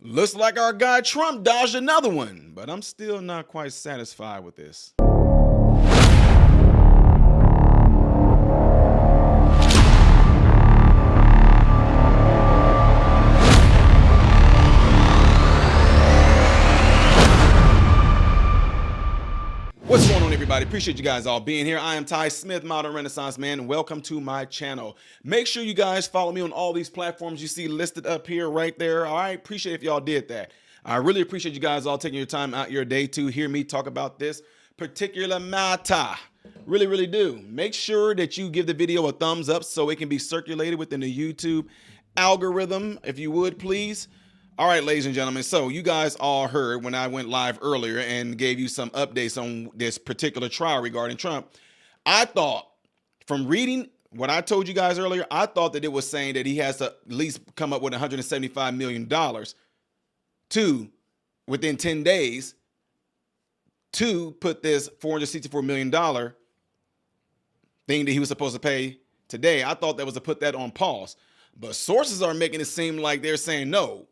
Looks like our guy Trump dodged another one, but I'm still not quite satisfied with this. What's going on, everybody? Appreciate you guys all being here. I am Ty Smith, Modern Renaissance Man. Welcome to my channel. Make sure you guys follow me on all these platforms you see listed up here right there. All right, appreciate if y'all did that. I really appreciate you guys all taking your time out your day to hear me talk about this particular matter. Really, really do. Make sure that you give the video a thumbs up so it can be circulated within the YouTube algorithm, if you would, please. All right, ladies and gentlemen, so you guys all heard when I went live earlier and gave you some updates on this particular trial regarding Trump. I thought, from reading what I told you guys earlier, I thought that it was saying that he has to at least come up with $175 million within 10 days, to put this $464 million thing that he was supposed to pay today. I thought that was to put that on pause. But sources are making it seem like they're saying no.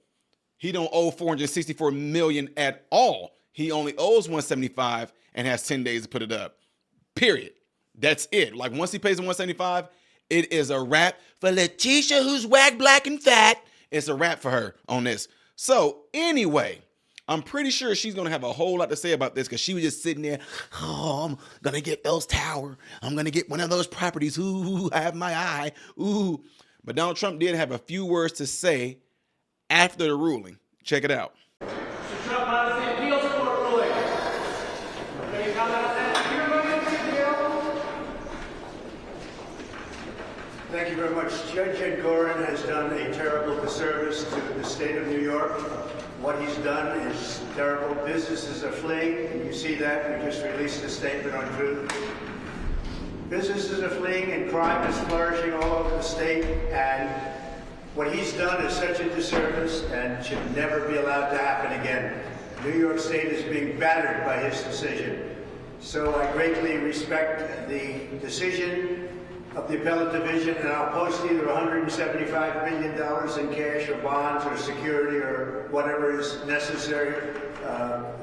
He don't owe $464 million at all. He only owes $175 and has 10 days to put it up. Period. That's it. Like, once he pays the $175, it is a wrap for Letitia, who's whack, black, and fat. It's a wrap for her on this. So anyway, I'm pretty sure she's going to have a whole lot to say about this, because she was just sitting there, oh, I'm going to get those tower. I'm going to get one of those properties. Ooh, I have my eye. Ooh. But Donald Trump did have a few words to say after the ruling. Check it out. Mr. Trump, how does the appeals court ruling? Any comment on that? You're going to appeal? Thank you very much. Judge Engoron has done a terrible disservice to the state of New York. What he's done is terrible. Businesses are fleeing, and you see that. We just released a statement on Truth. Businesses are fleeing, and crime is flourishing all over the state, and what he's done is such a disservice and should never be allowed to happen again. New York State is being battered by his decision. So I greatly respect the decision of the appellate division, and I'll post either $175 million in cash or bonds or security or whatever is necessary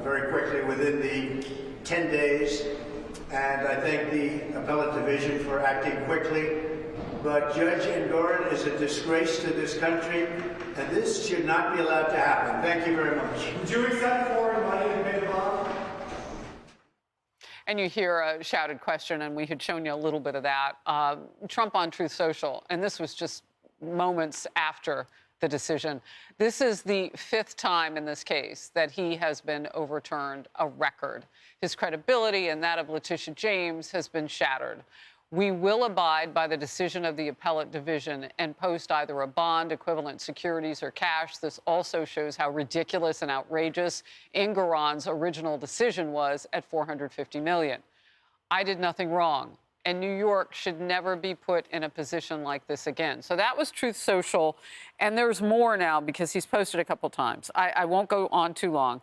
very quickly within the 10 days. And I thank the appellate division for acting quickly. But Judge Engoron is a disgrace to this country, and this should not be allowed to happen. Thank you very much. Would you accept foreign money to pay the bond? And you hear a shouted question, and we had shown you a little bit of that. Trump on Truth Social, and this was just moments after the decision. This is the 5th time in this case that he has been overturned, a record. His credibility and that of Letitia James has been shattered. We will abide by the decision of the appellate division and post either a bond, equivalent securities, or cash. This also shows how ridiculous and outrageous Engoron's original decision was at $450 million. I did nothing wrong, and New York should never be put in a position like this again. So that was Truth Social, and there's more now because he's posted a couple times. I won't go on too long.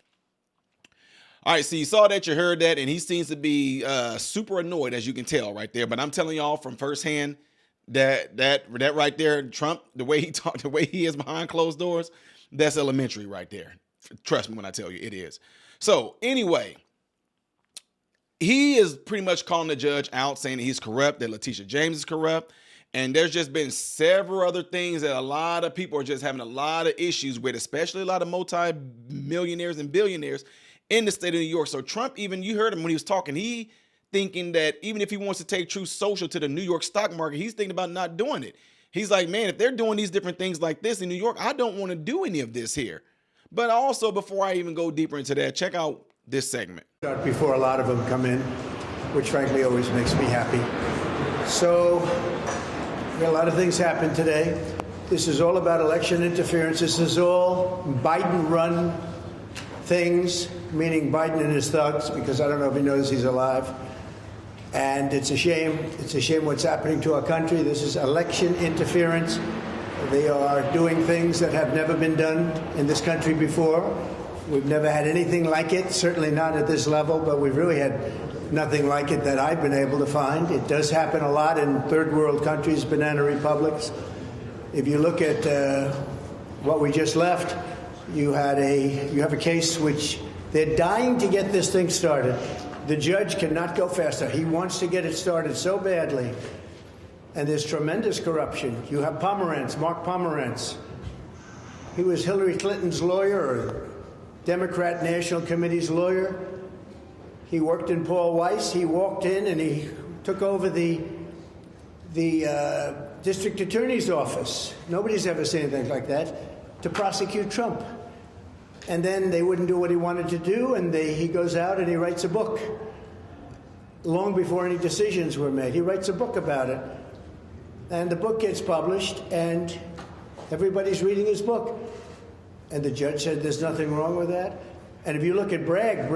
All right, so you saw that, you heard that, and he seems to be super annoyed, as you can tell right there. But I'm telling y'all from firsthand that right there, Trump, the way he talked, the way he is behind closed doors, that's elementary right there. Trust me when I tell you, it is. So anyway, he is pretty much calling the judge out, saying that he's corrupt, that Letitia James is corrupt. And there's just been several other things that a lot of people are just having a lot of issues with, especially a lot of multi-millionaires and billionaires in the state of New York. So Trump, even, you heard him when he was talking, he thinking that even if he wants to take Truth Social to the New York stock market, he's thinking about not doing it. He's like, man, if they're doing these different things like this in New York, I don't want to do any of this here. But also, before I even go deeper into that, check out this segment. Before a lot of them come in, which frankly always makes me happy. So, a lot of things happened today. This is all about election interference. This is all Biden-run things, meaning Biden and his thugs, because I don't know if he knows he's alive. And it's a shame. It's a shame what's happening to our country. This is election interference. They are doing things that have never been done in this country before. We've never had anything like it, certainly not at this level, but we've really had nothing like it that I've been able to find. It does happen a lot in third world countries, banana republics. If you look at what we just left, You have a case which they're dying to get this thing started. The judge cannot go faster. He wants to get it started so badly. And there's tremendous corruption. You have Pomerantz, Mark Pomerantz. He was Hillary Clinton's lawyer, or Democrat National Committee's lawyer. He worked in Paul Weiss. He walked in and he took over the district attorney's office. Nobody's ever seen anything like that, to prosecute Trump. And then they wouldn't do what he wanted to do, and he goes out and he writes a book. Long before any decisions were made, he writes a book about it. And the book gets published, and everybody's reading his book. And the judge said there's nothing wrong with that. And if you look at Bragg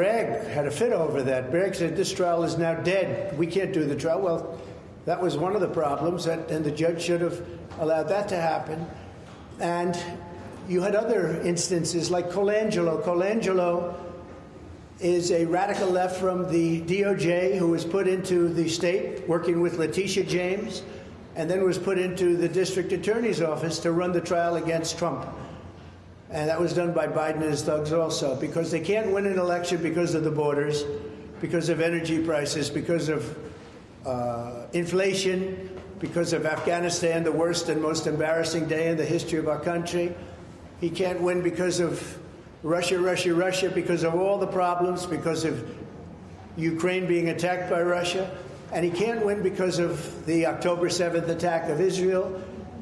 had a fit over that. Bragg said this trial is now dead. We can't do the trial. Well, that was one of the problems, and the judge should have allowed that to happen. And you had other instances like Colangelo. Colangelo is a radical left from the DOJ who was put into the state working with Letitia James, and then was put into the district attorney's office to run the trial against Trump. And that was done by Biden and his thugs also, because they can't win an election because of the borders, because of energy prices, because of inflation, because of Afghanistan, the worst and most embarrassing day in the history of our country. He can't win because of Russia, because of all the problems, because of Ukraine being attacked by Russia. And he can't win because of the October 7th attack of Israel,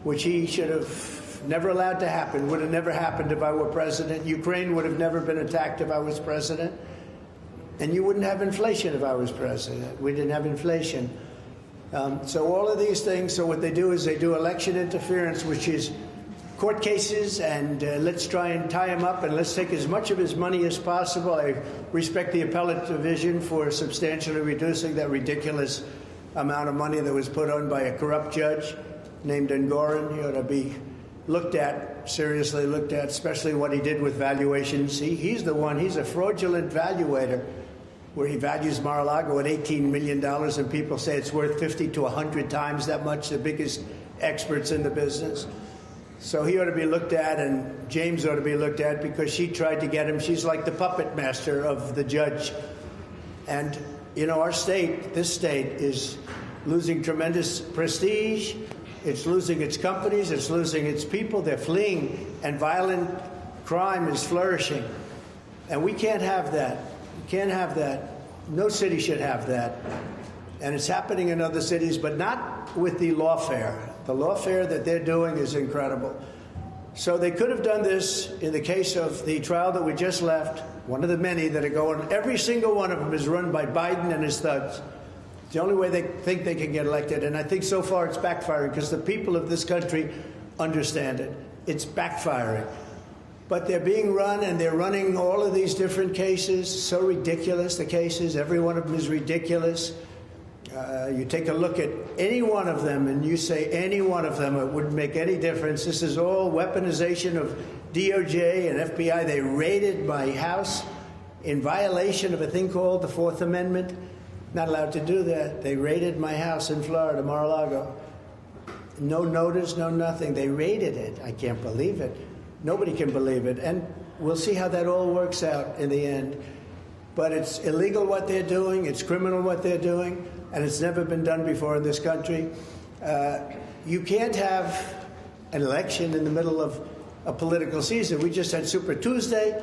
which he should have never allowed to happen. Would have never happened if I were president. Ukraine would have never been attacked if I was president. And you wouldn't have inflation if I was president. We didn't have inflation. So all of these things, so what they do is they do election interference, which is court cases, and let's try and tie him up, and let's take as much of his money as possible. I respect the appellate division for substantially reducing that ridiculous amount of money that was put on by a corrupt judge named Engoron. He ought to be looked at, seriously looked at, especially what he did with valuations. He's the one, he's a fraudulent valuator, where he values Mar-a-Lago at $18 million, and people say it's worth 50 to 100 times that much, the biggest experts in the business. So he ought to be looked at, and James ought to be looked at, because she tried to get him. She's like the puppet master of the judge. And, you know, our state, this state, is losing tremendous prestige. It's losing its companies. It's losing its people. They're fleeing, and violent crime is flourishing. And we can't have that. We can't have that. No city should have that. And it's happening in other cities, but not with the Lawfare. The Lawfare that they're doing is incredible. So they could have done this in the case of the trial that we just left, one of the many that are going. Every single one of them is run by Biden and his thugs. It's the only way they think they can get elected. And I think so far it's backfiring, because the people of this country understand it. It's backfiring. But they're being run, and they're running all of these different cases. So ridiculous, the cases. Every one of them is ridiculous. You take a look at any one of them, and you say any one of them, it wouldn't make any difference. This is all weaponization of DOJ and FBI. They raided my house in violation of a thing called the Fourth Amendment. Not allowed to do that. They raided my house in Florida, Mar-a-Lago. No notice, no nothing. They raided it. I can't believe it. Nobody can believe it. And we'll see how that all works out in the end. But it's illegal what they're doing. It's criminal what they're doing. And it's never been done before in this country. You can't have an election in the middle of a political season. We just had Super Tuesday,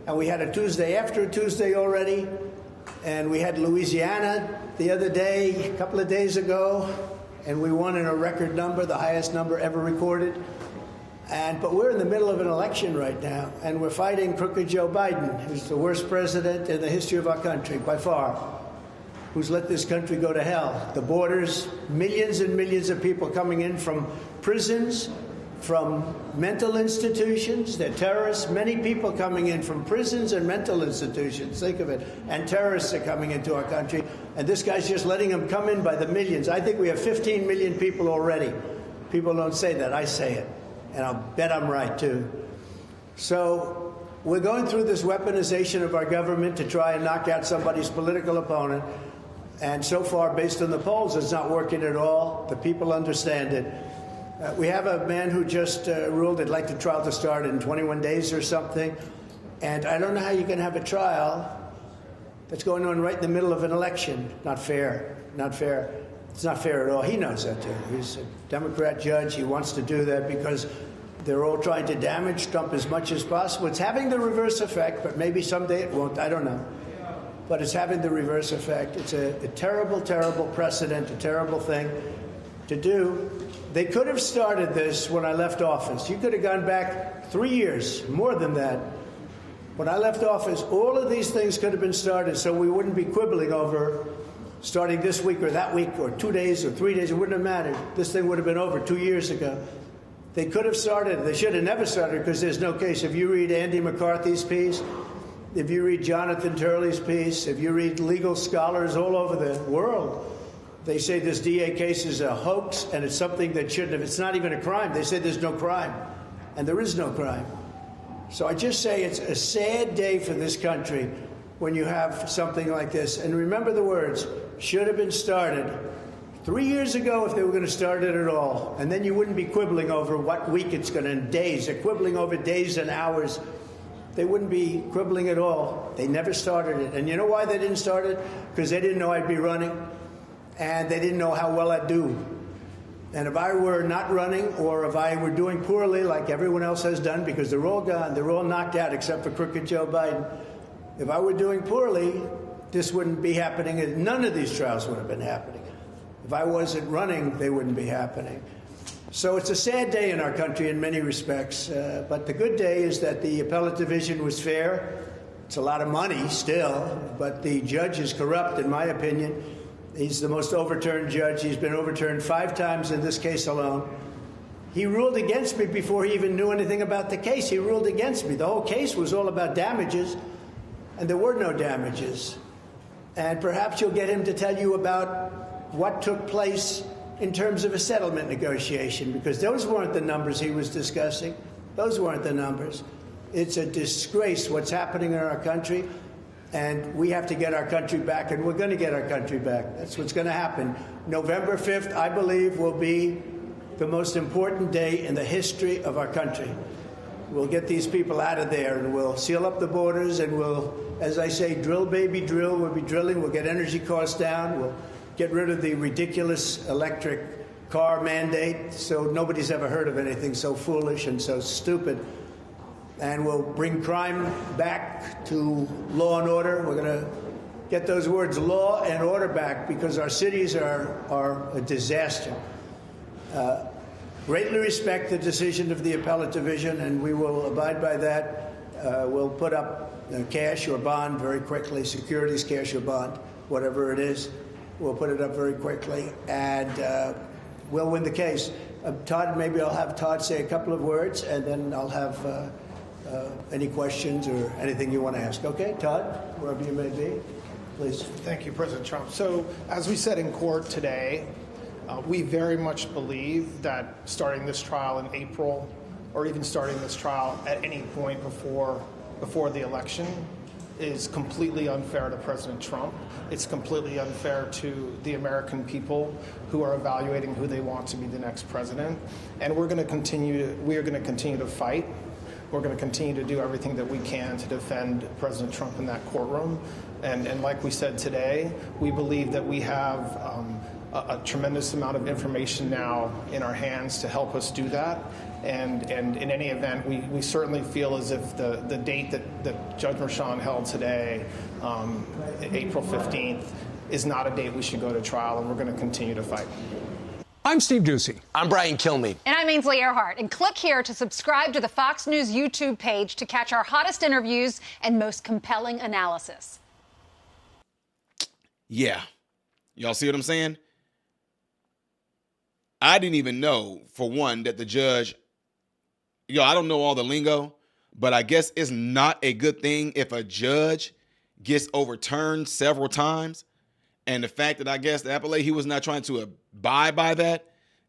and we had a Tuesday after a Tuesday already, and we had Louisiana the other day, a couple of days ago, and we won in a record number, the highest number ever recorded. But we're in the middle of an election right now, and we're fighting crooked Joe Biden, who's the worst president in the history of our country, by far, who's let this country go to hell. The borders, millions and millions of people coming in from prisons, from mental institutions. They're terrorists. Many people coming in from prisons and mental institutions. Think of it. And terrorists are coming into our country. And this guy's just letting them come in by the millions. I think we have 15 million people already. People don't say that. I say it. And I'll bet I'm right, too. So we're going through this weaponization of our government to try and knock out somebody's political opponent. And so far, based on the polls, it's not working at all. The people understand it. We have a man who just ruled he'd like the trial to start in 21 days or something. And I don't know how you can have a trial that's going on right in the middle of an election. Not fair. Not fair. It's not fair at all. He knows that, too. He's a Democrat judge. He wants to do that because they're all trying to damage Trump as much as possible. It's having the reverse effect, but maybe someday it won't. I don't know. But it's having the reverse effect. It's a terrible, terrible precedent, a terrible thing to do. They could have started this when I left office. You could have gone back 3 years, more than that. When I left office, all of these things could have been started so we wouldn't be quibbling over starting this week or that week or 2 days or 3 days. It wouldn't have mattered. This thing would have been over 2 years ago. They could have started. They should have never started because there's no case. If you read Andy McCarthy's piece, if you read Jonathan Turley's piece, if you read legal scholars all over the world, they say this DA case is a hoax and it's something that shouldn't have. It's not even a crime. They say there's no crime, and there is no crime. So I just say it's a sad day for this country when you have something like this. And remember the words, should have been started 3 years ago if they were going to start it at all. And then you wouldn't be quibbling over what week it's going to, days. They're quibbling over days and hours. They wouldn't be quibbling at all. They never started it. And you know why they didn't start it? Because they didn't know I'd be running, and they didn't know how well I'd do. And if I were not running, or if I were doing poorly like everyone else has done, because they're all gone, they're all knocked out except for crooked Joe Biden. If I were doing poorly, this wouldn't be happening. None of these trials would have been happening. If I wasn't running, they wouldn't be happening. So it's a sad day in our country in many respects. But the good day is that the appellate division was fair. It's a lot of money still, but the judge is corrupt, in my opinion. He's the most overturned judge. He's been overturned 5 times in this case alone. He ruled against me before he even knew anything about the case. He ruled against me. The whole case was all about damages, and there were no damages. And perhaps you'll get him to tell you about what took place in terms of a settlement negotiation, because those weren't the numbers he was discussing. Those weren't the numbers. It's a disgrace what's happening in our country. And we have to get our country back, and we're going to get our country back. That's what's going to happen. November 5th, I believe, will be the most important day in the history of our country. We'll get these people out of there, and we'll seal up the borders, and we'll, as I say, drill, baby, drill. We'll be drilling. We'll get energy costs down. We'll get rid of the ridiculous electric car mandate, so nobody's ever heard of anything so foolish and so stupid. And we'll bring crime back to law and order. We're going to get those words law and order back, because our cities are a disaster. Greatly respect the decision of the appellate division, and we will abide by that. We'll put up cash or bond very quickly, securities, cash or bond, whatever it is. We'll put it up very quickly, and we'll win the case. Todd, maybe I'll have Todd say a couple of words, and then I'll have any questions or anything you want to ask. Okay, Todd, wherever you may be, please. Thank you, President Trump. So, as we said in court today, we very much believe that starting this trial in April, or even starting this trial at any point before the election, is completely unfair to President Trump. It's completely unfair to the American people who are evaluating who they want to be the next president. And we are going to continue to fight. We're going to continue to do everything that we can to defend President Trump in that courtroom. And like we said today, we believe that we have a tremendous amount of information now in our hands to help us do that. And in any event, we certainly feel as if the date that Judge Merchan held today, April 15th, is not a date we should go to trial, and we're going to continue to fight. I'm Steve Ducey. I'm Brian Kilmeade. And I'm Ainsley Earhart. And click here to subscribe to the Fox News YouTube page to catch our hottest interviews and most compelling analysis. Yeah. Y'all see what I'm saying? I didn't even know, for one, that the judge, I don't know all the lingo, but I guess it's not a good thing if a judge gets overturned several times. And the fact that I guess the appellate, he was not trying to abide by that,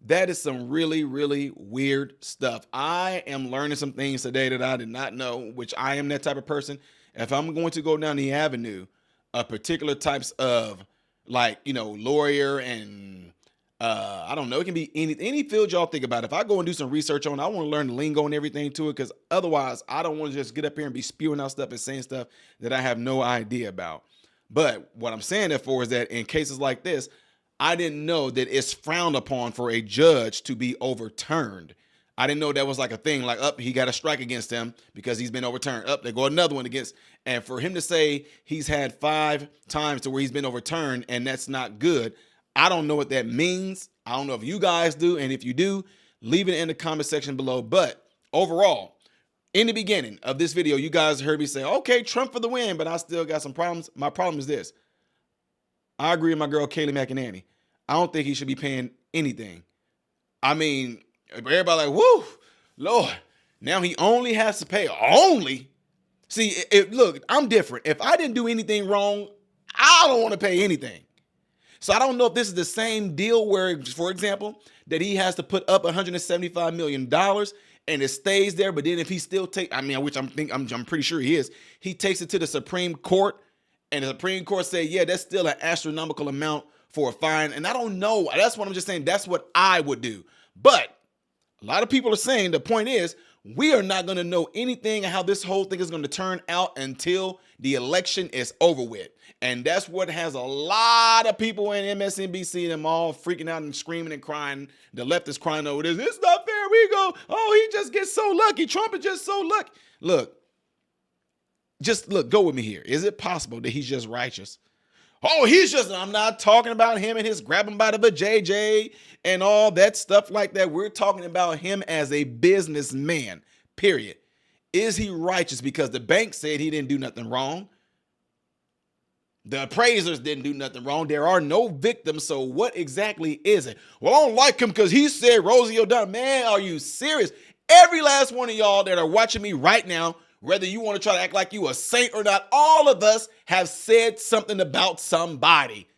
that is some really, really weird stuff. I am learning some things today that I did not know, which I am that type of person. If I'm going to go down the avenue of particular types of, lawyer and I don't know. It can be any field y'all think about. If I go and do some research on it, I want to learn the lingo and everything to it, because otherwise I don't want to just get up here and be spewing out stuff and saying stuff that I have no idea about. But what I'm saying that for is that in cases like this, I didn't know that it's frowned upon for a judge to be overturned. I didn't know that was like a thing, like, he got a strike against him because he's been overturned. They go another one against. And for him to say he's had 5 times to where he's been overturned and that's not good, I don't know what that means. I don't know if you guys do. And if you do, leave it in the comment section below. But overall, in the beginning of this video, you guys heard me say, okay, Trump for the win, but I still got some problems. My problem is this. I agree with my girl, Kayleigh McEnany. I don't think he should be paying anything. I mean, everybody like, whoo, Lord, now he only has to pay. Only? See, look, I'm different. If I didn't do anything wrong, I don't want to pay anything. So I don't know if this is the same deal where, for example, that he has to put up $175 million and it stays there. But then if he still which I'm pretty sure he is, he takes it to the Supreme Court and the Supreme Court say, yeah, that's still an astronomical amount for a fine. And I don't know. That's what I'm just saying. That's what I would do. But a lot of people are saying the point is we are not going to know anything how this whole thing is going to turn out until the election is over with. And that's what has a lot of people in MSNBC, them all freaking out and screaming and crying. The left is crying over this. It's not fair. We go, oh, he just gets so lucky. Trump is just so lucky. Look, go with me here. Is it possible that he's just righteous? Oh, I'm not talking about him and his grabbing by the vajayjay and all that stuff like that. We're talking about him as a businessman, period. Is he righteous? Because the bank said he didn't do nothing wrong. The appraisers didn't do nothing wrong. There are no victims. So what exactly is it? Well, I don't like him because he said Rosie O'Donnell. Man, are you serious? Every last one of y'all that are watching me right now, whether you want to try to act like you a saint or not, all of us have said something about somebody.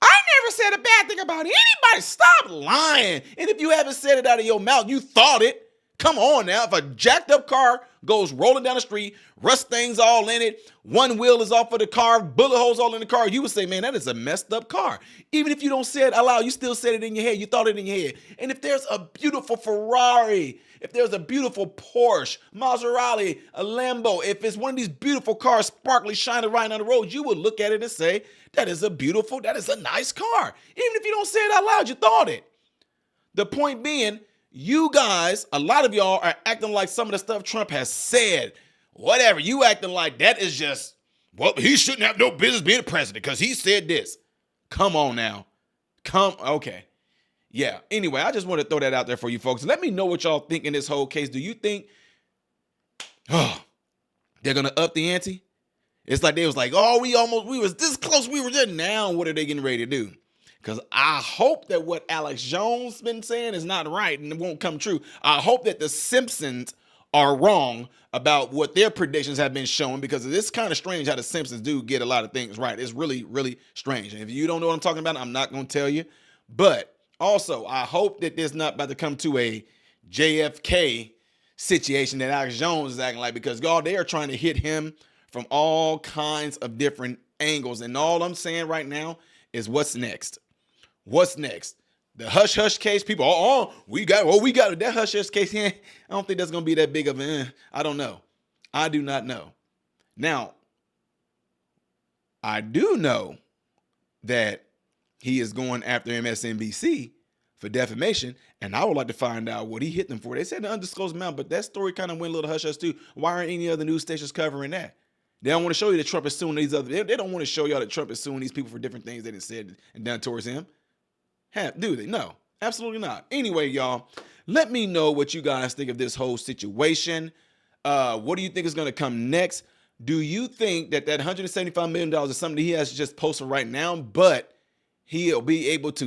I never said a bad thing about anybody. Stop lying. And if you haven't said it out of your mouth, you thought it. Come on now. If a jacked up car goes rolling down the street, rust stains all in it, one wheel is off of the car, bullet holes all in the car, you would say, man, that is a messed up car. Even if you don't say it out loud, you still said it in your head. You thought it in your head. And if there's a beautiful Ferrari, if there's a beautiful Porsche, Maserati, a Lambo, if it's one of these beautiful cars sparkly, shining right on the road, you would look at it and say, that is a nice car. Even if you don't say it out loud, you thought it. The point being, you guys, a lot of y'all are acting like some of the stuff Trump has said. Whatever, you acting like that is just, well, he shouldn't have no business being president because he said this. Come on now. Okay. Yeah, anyway, I just want to throw that out there for you folks. Let me know what y'all think in this whole case. Do you think, they're going to up the ante? It's like they was like, oh, we was this close, we were just now. What are they getting ready to do? Because I hope that what Alex Jones been saying is not right and it won't come true. I hope that the Simpsons are wrong about what their predictions have been showing, because it's kind of strange how the Simpsons do get a lot of things right. It's really, really strange. And if you don't know what I'm talking about, I'm not going to tell you. But also, I hope that there's not about to come to a JFK situation that Alex Jones is acting like, because y'all, they are trying to hit him from all kinds of different angles. And all I'm saying right now is what's next? What's next? The hush hush case, people, we got that hush hush case here. I don't think that's going to be that big of I don't know. I do not know. Now, I do know that he is going after MSNBC for defamation, and I would like to find out what he hit them for. They said an undisclosed amount, but that story kind of went a little hush hush too. Why aren't any other news stations covering that? They don't want to show you that Trump is suing these other. They don't want to show y'all that Trump is suing these people for different things they done said and done towards him. Do they? No, absolutely not. Anyway, y'all, let me know what you guys think of this whole situation. What do you think is going to come next? Do you think that $175 million is something that he has just posted right now, but he'll be able to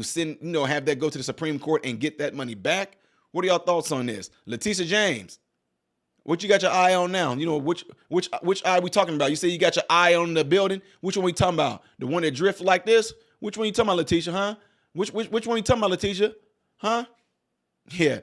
have that go to the Supreme Court and get that money back? What are y'all thoughts on this? Letitia James, what you got your eye on now? You know, which eye we talking about? You say you got your eye on the building. Which one we talking about? The one that drifts like this? Which one you talking about, Letitia, huh? Which one you talking about, Letitia? Huh? Yeah.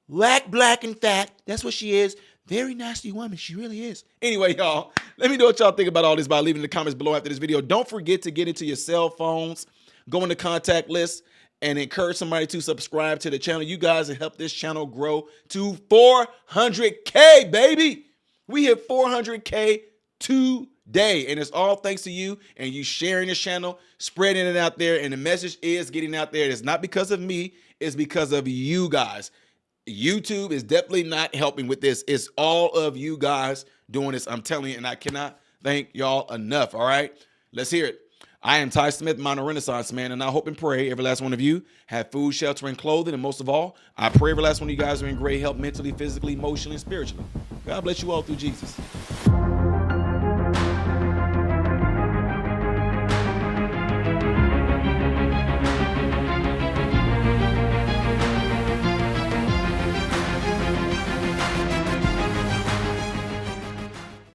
Black and fat. That's what she is. Very nasty woman. She really is. Anyway, y'all, let me know what y'all think about all this by leaving in the comments below after this video. Don't forget to get into your cell phones, go in the contact list, and encourage somebody to subscribe to the channel. You guys have helped this channel grow to 400K, baby. We hit 400K today, and it's all thanks to you and you sharing this channel, spreading it out there, and the message is getting out there. It's not because of me, it's because of you guys. YouTube is definitely not helping with this. It's all of you guys doing this. I'm telling you, and I cannot thank y'all enough. All right, let's hear it. I am Ty Smith, Modern Renaissance Man, and I hope and pray every last one of you have food, shelter, and clothing. And most of all, I pray every last one of you guys are in great health mentally, physically, emotionally, and spiritually. God bless you all through Jesus.